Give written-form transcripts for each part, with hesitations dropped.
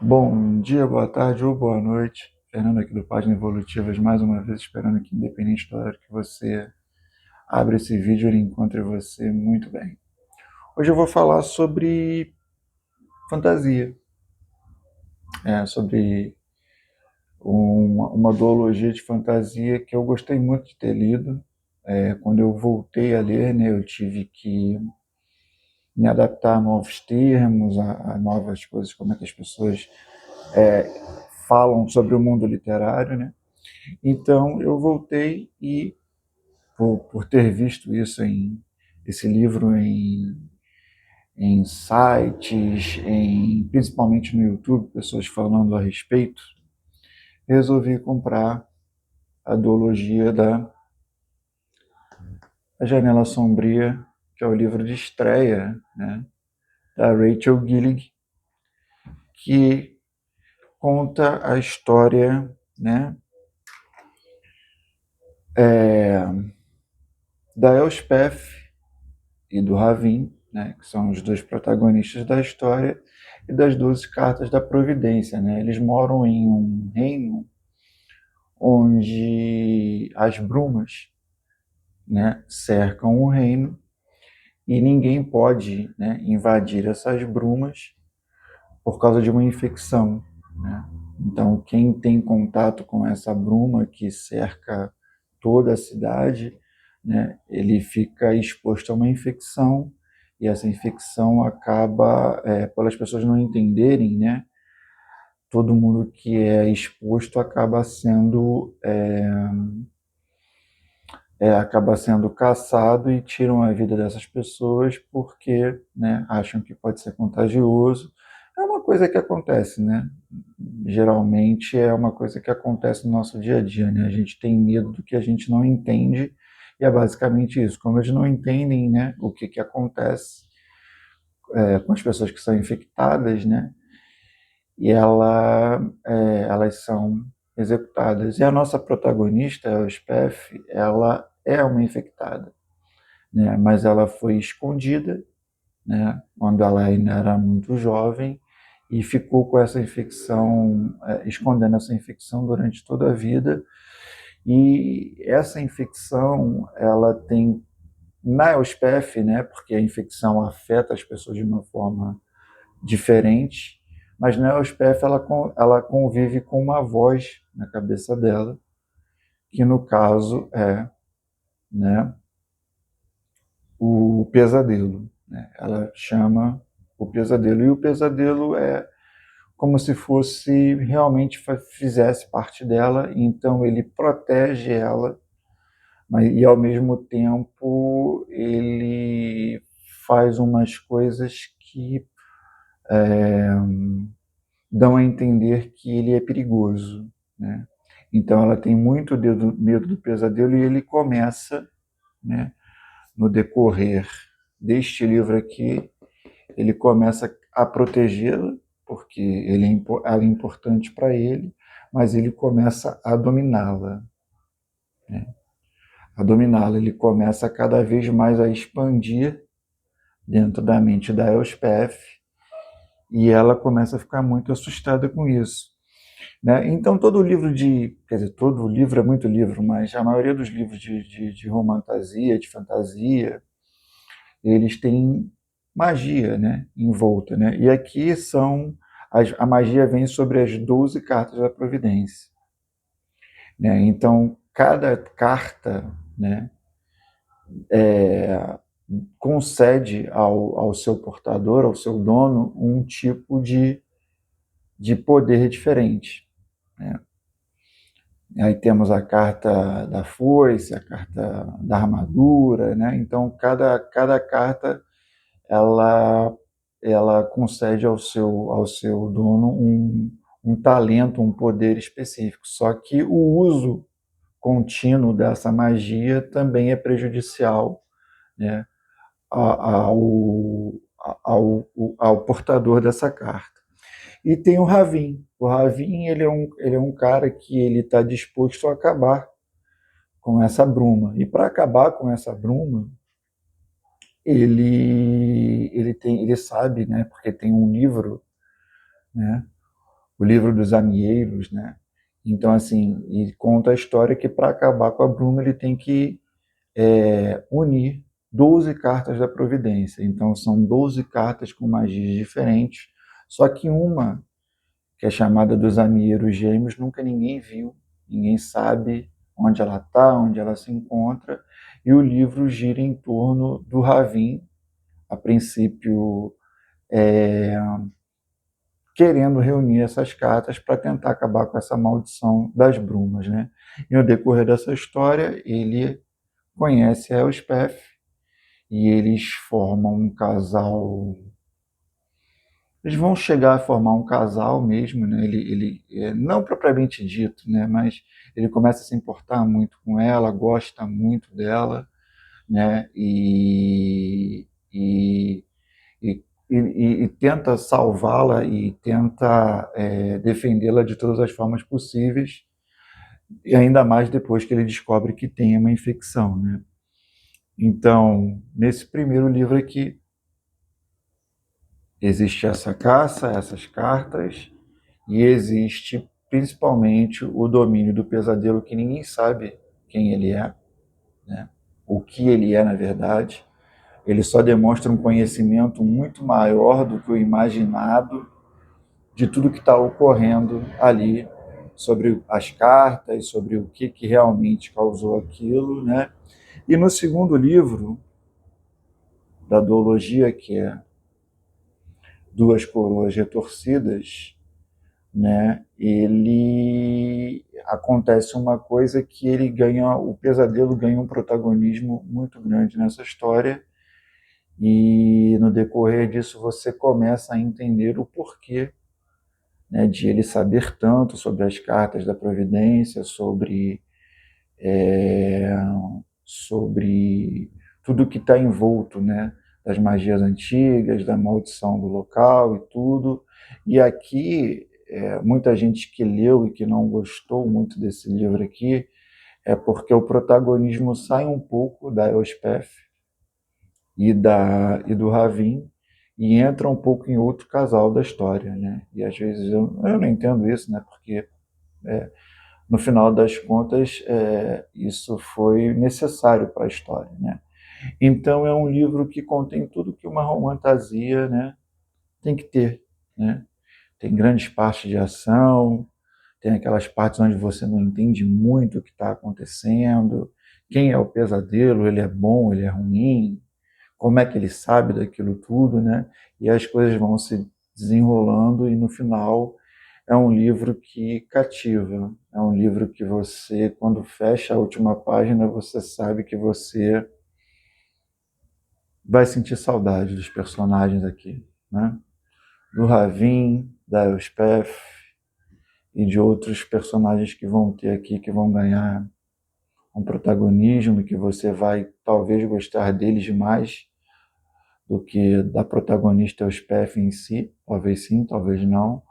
Bom dia, boa tarde ou boa noite. Fernando aqui do Página Evolutivas, mais uma vez esperando que, independente do horário que você abra esse vídeo, ele encontre você muito bem. Hoje eu vou falar sobre fantasia, sobre uma duologia de fantasia que eu gostei muito de ter lido. Quando eu voltei a ler, né, eu tive que me adaptar a novos termos, a novas coisas, como é que as pessoas falam sobre o mundo literário, né? Então eu voltei e, por ter visto esse livro em sites, principalmente no YouTube, pessoas falando a respeito, resolvi comprar a duologia da A Janela Sombria, que é o livro de estreia, né, da Rachel Gillig, que conta a história, né, da Elspeth e do Ravin, né, que são os dois protagonistas da história, e das 12 cartas da Providência. Né? Eles moram em um reino onde as brumas, né, cercam o reino e ninguém pode, né, invadir essas brumas por causa de uma infecção. Né? Então, quem tem contato com essa bruma que cerca toda a cidade, né, ele fica exposto a uma infecção e essa infecção acaba, pelas pessoas não entenderem, né, todo mundo que é exposto acaba sendo caçado e tiram a vida dessas pessoas porque, né, acham que pode ser contagioso. É uma coisa que acontece, né? Geralmente é uma coisa que acontece no nosso dia a dia, né? A gente tem medo do que a gente não entende e é basicamente isso. Como eles não entendem, né, o que acontece com as pessoas que são infectadas, né? E elas são executadas. E a nossa protagonista, a Elspeth, ela é uma infectada, né? Mas ela foi escondida, né? Quando ela ainda era muito jovem e ficou com essa infecção, escondendo essa infecção durante toda a vida. E essa infecção, ela tem na Elspeth, né? Porque a infecção afeta as pessoas de uma forma diferente, mas na Elspeth ela convive com uma voz na cabeça dela, que no caso é, né, o pesadelo. Né? Ela chama o pesadelo, e o pesadelo é como se fosse realmente fizesse parte dela, então ele protege ela, mas, e ao mesmo tempo ele faz umas coisas que dão a entender que ele é perigoso, né? Então ela tem muito medo do pesadelo e ele começa, né, no decorrer deste livro aqui, ele começa a protegê-la, porque ela é importante para ele, mas ele começa a dominá-la, né? A dominá-la, ele começa cada vez mais a expandir dentro da mente da Elspeth e ela começa a ficar muito assustada com isso. Né? Então, quer dizer, todo livro é muito livro, mas a maioria dos livros de romantasia, de fantasia, eles têm magia, né, envolta. Né? E aqui a magia vem sobre as 12 cartas da Providência. Né? Então, cada carta, né, concede ao seu portador, ao seu dono, um tipo de poder diferente. Né? Aí temos a carta da foice, a carta da armadura, né? Então cada carta ela ela concede ao seu dono um talento, um poder específico. Só que o uso contínuo dessa magia também é prejudicial, né, ao, ao portador dessa carta. E tem o Ravin. O Ravin ele é um cara que ele está disposto a acabar com essa bruma. E para acabar com essa bruma, ele sabe, né, porque tem um livro, né, o livro dos amieiros, né? Então, assim, e conta a história que para acabar com a bruma ele tem que unir 12 cartas da providência. Então, são 12 cartas com magias diferentes, só que uma, que é chamada dos amieiros gêmeos, nunca ninguém viu, ninguém sabe onde ela está, onde ela se encontra, e o livro gira em torno do Ravin, a princípio querendo reunir essas cartas para tentar acabar com essa maldição das brumas, né? E no decorrer dessa história, ele conhece a Elspeth e eles formam um casal. Eles vão chegar a formar um casal mesmo, né? Não propriamente dito, né? Mas ele começa a se importar muito com ela, gosta muito dela, né? E tenta salvá-la e tenta defendê-la de todas as formas possíveis, e ainda mais depois que ele descobre que tem uma infecção, né? Então, nesse primeiro livro aqui, existe essa caça, essas cartas, e existe principalmente o domínio do pesadelo, que ninguém sabe quem ele é, né? O que ele é, na verdade. Ele só demonstra um conhecimento muito maior do que o imaginado de tudo que está ocorrendo ali, sobre as cartas, sobre o que realmente causou aquilo, né? E no segundo livro da duologia, que é Duas Coroas Retorcidas, né? Ele acontece uma coisa que ele ganha, o pesadelo ganha um protagonismo muito grande nessa história, e no decorrer disso você começa a entender o porquê, né, de ele saber tanto sobre as cartas da providência, é, sobre tudo que está envolto, né, das magias antigas, da maldição do local e tudo. E aqui, muita gente que leu e que não gostou muito desse livro aqui, é porque o protagonismo sai um pouco da Elspeth e do Ravin e entra um pouco em outro casal da história, né? E às vezes eu não entendo isso, né? Porque no final das contas isso foi necessário para a história, né? Então é um livro que contém tudo que uma romantasia, né, tem que ter, né? Tem grandes partes de ação, tem aquelas partes onde você não entende muito o que está acontecendo, quem é o pesadelo, ele é bom, ele é ruim, como é que ele sabe daquilo tudo, né? E as coisas vão se desenrolando e no final é um livro que cativa, é um livro que você, quando fecha a última página, você sabe que você vai sentir saudade dos personagens aqui, né? Do Ravin, da Elspeth e de outros personagens que vão ter aqui, que vão ganhar um protagonismo, que você vai talvez gostar deles mais do que da protagonista Elspeth em si, talvez sim, talvez não,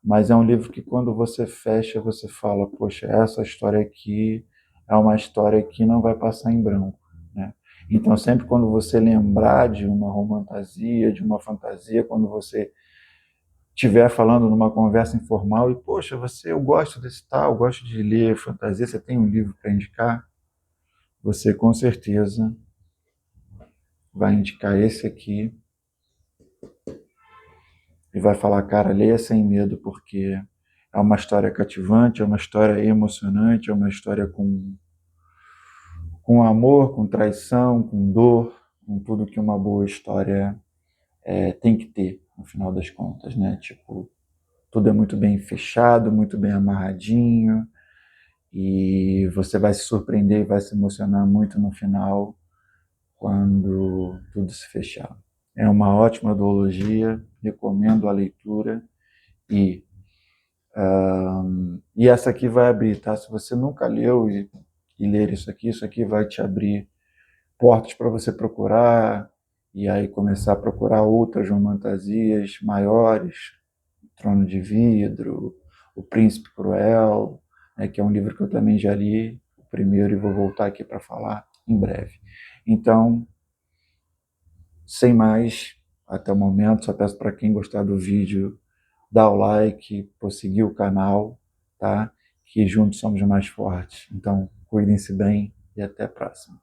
mas é um livro que quando você fecha, você fala, poxa, essa história aqui é uma história que não vai passar em branco, né? Então, sempre quando você lembrar de uma romantasia, de uma fantasia, quando você estiver falando numa conversa informal e, poxa, eu gosto desse tal, eu gosto de ler fantasia, você tem um livro para indicar? Você com certeza vai indicar esse aqui e vai falar, cara, leia sem medo, porque é uma história cativante, é uma história emocionante, é uma história com amor, com traição, com dor, com tudo que uma boa história tem que ter, no final das contas, né? Tipo, tudo é muito bem fechado, muito bem amarradinho, e você vai se surpreender e vai se emocionar muito no final, quando tudo se fechar. É uma ótima duologia, recomendo a leitura, e e essa aqui vai abrir, tá? Se você nunca leu e ler isso aqui vai te abrir portas para você procurar, e aí começar a procurar outras romantasias maiores, Trono de Vidro, O Príncipe Cruel, né, que é um livro que eu também já li, o primeiro, e vou voltar aqui para falar em breve. Então, sem mais, até o momento, só peço para quem gostar do vídeo dá o like, por seguir o canal, tá? Que juntos somos mais fortes. Então, cuidem-se bem e até a próxima.